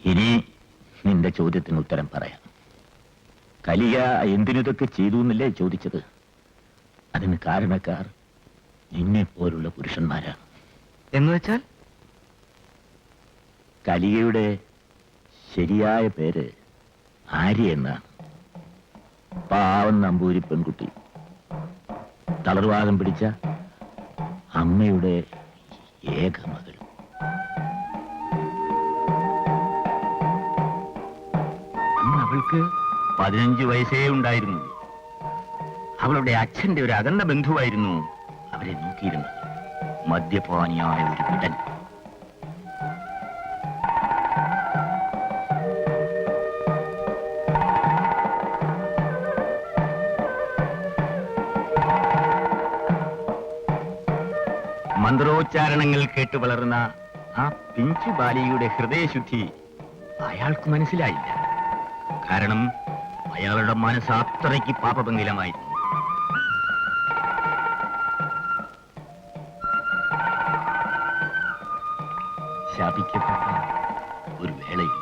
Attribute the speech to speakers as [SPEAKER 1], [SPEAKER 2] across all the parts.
[SPEAKER 1] ഇനി നിന്റെ ചോദ്യത്തിന് ഉത്തരം പറയാം. കലിക എന്തിനിതൊക്കെ ചെയ്തു എന്നല്ലേ ചോദിച്ചത്? അതിന് കാരണക്കാർ നിന്നെ പോലുള്ള പുരുഷന്മാരാണ്.
[SPEAKER 2] എന്നുവെച്ചാൽ
[SPEAKER 1] കലികയുടെ ശരിയായ പേര് ആര്യ എന്നാണ്. പാവം നമ്പൂരി പെൺകുട്ടി, തളർവാദം പിടിച്ച അമ്മയുടെ ഏക മകൾ. അന്ന് അവൾക്ക് 15 വയസ്സേ ഉണ്ടായിരുന്നു. അവളുടെ അച്ഛന്റെ ഒരു അകന്ന ബന്ധുവായിരുന്നു അവരെ നോക്കിയിരുന്നത്, മദ്യപാനിയായ ഒരു വിടൻ. മന്ത്രോച്ചാരണങ്ങൾ കേട്ടു വളർന്ന ആ പിഞ്ചു ബാലിയുടെ ഹൃദയശുദ്ധി അയാൾക്ക് മനസ്സിലായില്ല. കാരണം അയാളുടെ മനസ്സ് അത്രയ്ക്ക് പാപഭംഗിലമായിരുന്നു. ശാപിക്കപ്പെട്ട ഒരു വേളയിൽ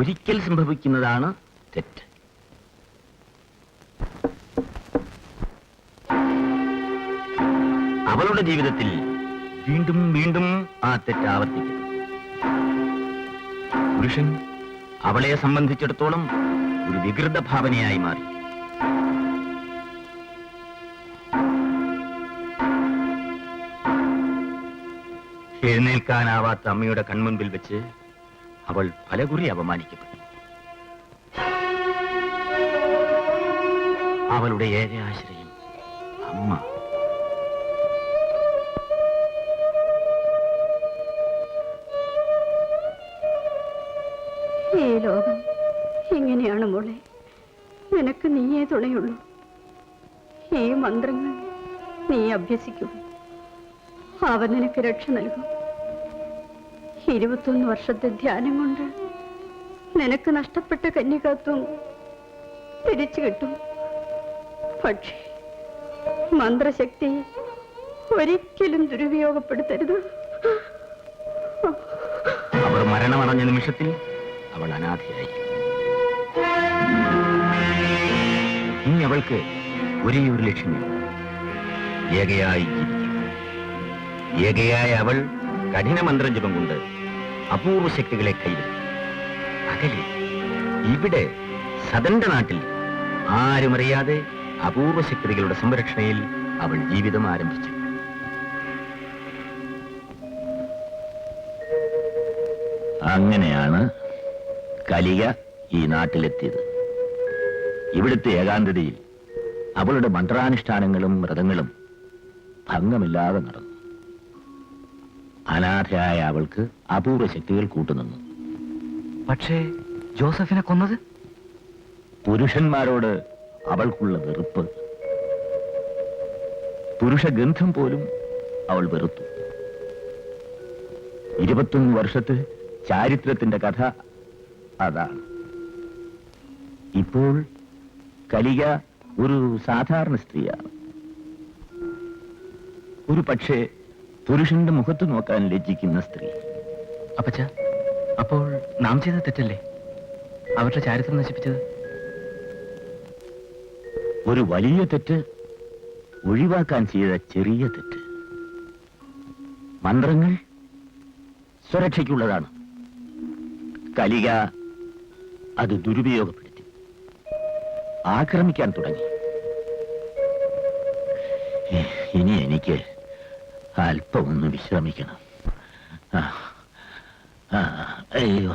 [SPEAKER 1] ഒരിക്കൽ സംഭവിക്കുന്നതാണ് തെറ്റ്. അവളുടെ ജീവിതത്തിൽ വീണ്ടും വീണ്ടും ആ തെറ്റ് ആവർത്തിക്കുന്നു. പുരുഷൻ അവളെ സംബന്ധിച്ചിടത്തോളം ഒരു വികൃത ഭാവനയായി മാറി. എഴുന്നേൽക്കാനാവാത്ത അമ്മയുടെ കൺമുൻപിൽ വെച്ച് അവൾ പലകുറി അപമാനിക്കപ്പെട്ടു. അവളുടെ ഏക ആശ്രയം അമ്മ.
[SPEAKER 3] ഈ ലോകം ഇങ്ങനെയാണ് മോളെ. നിനക്ക് നീയേ തുണയുള്ളൂ. ഈ മന്ത്രങ്ങൾ നീ അഭ്യസിക്കൂ. അവൻ നിനക്ക് രക്ഷ നൽകും. 21 വർഷത്തെ ധ്യാനം കൊണ്ട് നിനക്ക് നഷ്ടപ്പെട്ട കന്യകാത്വം തിരിച്ചു കിട്ടും. പക്ഷേ മന്ത്രശക്തി ഒരിക്കലും ദുരുപയോഗപ്പെടുത്തരുത്.
[SPEAKER 1] അവർ മരണമടഞ്ഞ നിമിഷത്തിൽ അവൾ അനാഥയായി. ഇനി അവൾക്ക് ഒരേ ഒരു ലക്ഷ്യമില്ല, ഏകയായി ജീവിക്കുക. ഏകയായ അവൾ കഠിന മന്ത്രജപം കൊണ്ട് അപൂർവ ശക്തികളെ കൈവരും. അകലെ ഇവിടെ സദന്റെ നാട്ടിൽ ആരുമറിയാതെ അപൂർവ ശക്തികളുടെ സംരക്ഷണയിൽ അവൾ ജീവിതം ആരംഭിച്ചു. അങ്ങനെയാണ് കലിക ഈ നാട്ടിലെത്തിയത്. ഇവിടുത്തെ ഏകാന്തതയിൽ അവളുടെ മന്ത്രാനുഷ്ഠാനങ്ങളും വ്രതങ്ങളും ഭംഗമില്ലാതെ നടന്നു. അനാഥയായ അവൾക്ക് അപൂർവ ശക്തികൾ കൂട്ടുനിന്നു.
[SPEAKER 2] പക്ഷേ ജോസഫിനെ കൊന്നത്?
[SPEAKER 1] പുരുഷന്മാരോട് അവൾക്കുള്ള വെറുപ്പ്, പുരുഷഗന്ധം പോലും അവൾ വെറുത്തു. 21 വർഷത്തെ ചാരിത്രത്തിന്റെ കഥ അതാണ്. ഇപ്പോൾ കലിക ഒരു സാധാരണ സ്ത്രീയാണ്. ഒരു പക്ഷേ പുരുഷന്റെ മുഖത്ത് നോക്കാൻ ലജ്ജിക്കുന്ന സ്ത്രീ.
[SPEAKER 2] അപ്പച്ച, അപ്പോൾ നാം ചെയ്ത തെറ്റല്ലേ അവരുടെ ചാരിത്രം നശിപ്പിച്ചത്?
[SPEAKER 1] ഒരു വലിയ തെറ്റ് ഒഴിവാക്കാൻ ചെയ്ത ചെറിയ തെറ്റ്. മന്ത്രങ്ങൾ സുരക്ഷയ്ക്കുള്ളതാണ്. കലിക അത് ദുരുപയോഗപ്പെടുത്തി ആക്രമിക്കാൻ തുടങ്ങി. ഇനി എനിക്ക് അല്പം ഒന്ന് വിശ്രമിക്കണം. അയ്യോ.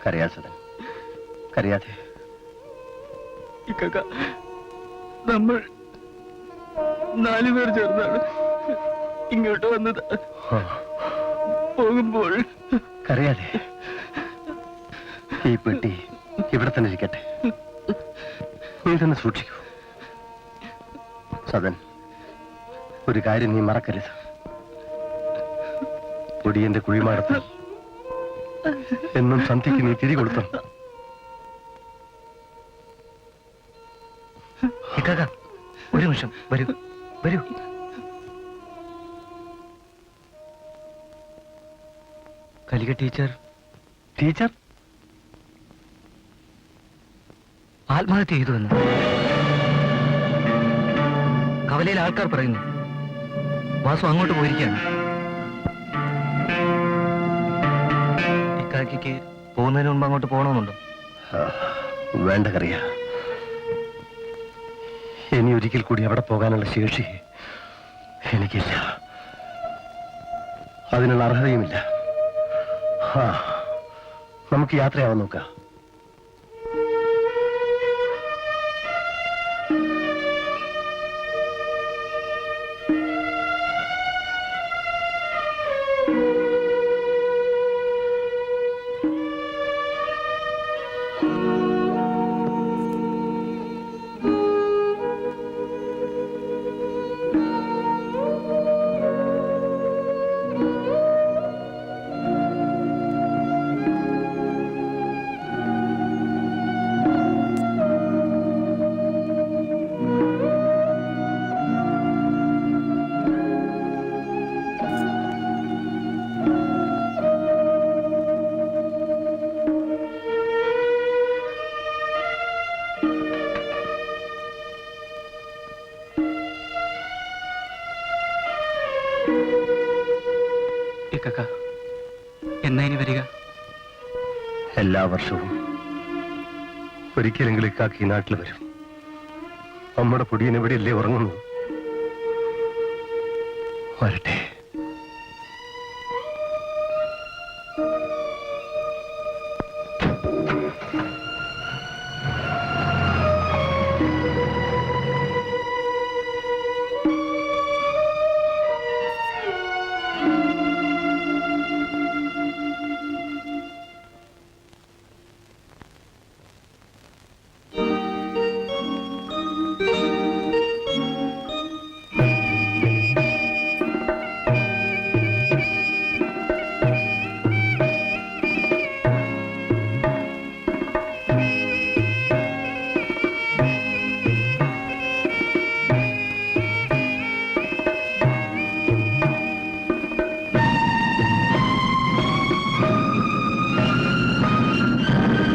[SPEAKER 4] കരയാസതൻ, കരയാതെ.
[SPEAKER 2] നമ്മൾ 4 പേർ ചേർന്നാണ് ഇങ്ങോട്ട് വന്നത്. പോകുമ്പോൾ
[SPEAKER 4] കരയാതെ. ഈ പെട്ടി ഇവിടെ തന്നെ ഇരിക്കട്ടെ. നീ തന്നെ സൂക്ഷിക്കൂ. സദൻ, ഒരു കാര്യം നീ മറക്കരുത്. പൊടിയന്റെ കുഴിമാടത്തിൽ എന്നും സന്ധ്യയ്ക്ക് നീ തിരി കൊടുത്തു.
[SPEAKER 2] ഒരു നിമിഷം, വരൂ വരൂ. കലിക ടീച്ചർ ആത്മഹത്യ ചെയ്തുവെന്ന് കവലയിൽ ആൾക്കാർ പറയുന്നു. വാസു അങ്ങോട്ട് പോയിരിക്കുകയാണ്. ഇക്കാക്കിക്ക് പോകുന്നതിന് മുമ്പ് അങ്ങോട്ട് പോകണമെന്നുണ്ടോ?
[SPEAKER 4] വേണ്ട കറിയ. ഇനി ഒരിക്കൽ കൂടി അവിടെ പോകാനുള്ള ശേഷി എനിക്കില്ല. അതിനുള്ള അർഹതയുമില്ല. നമുക്ക് യാത്രയാവാൻ നോക്കാം.
[SPEAKER 2] എന്നാ ഇനി വരിക?
[SPEAKER 4] എല്ലാ വർഷവും ഒരിക്കലെങ്കിലും ഇക്കാക്കി ഈ നാട്ടിൽ വരും. നമ്മുടെ പൊടിയൻ എവിടെയല്ലേ ഉറങ്ങുന്നു? വരട്ടെ.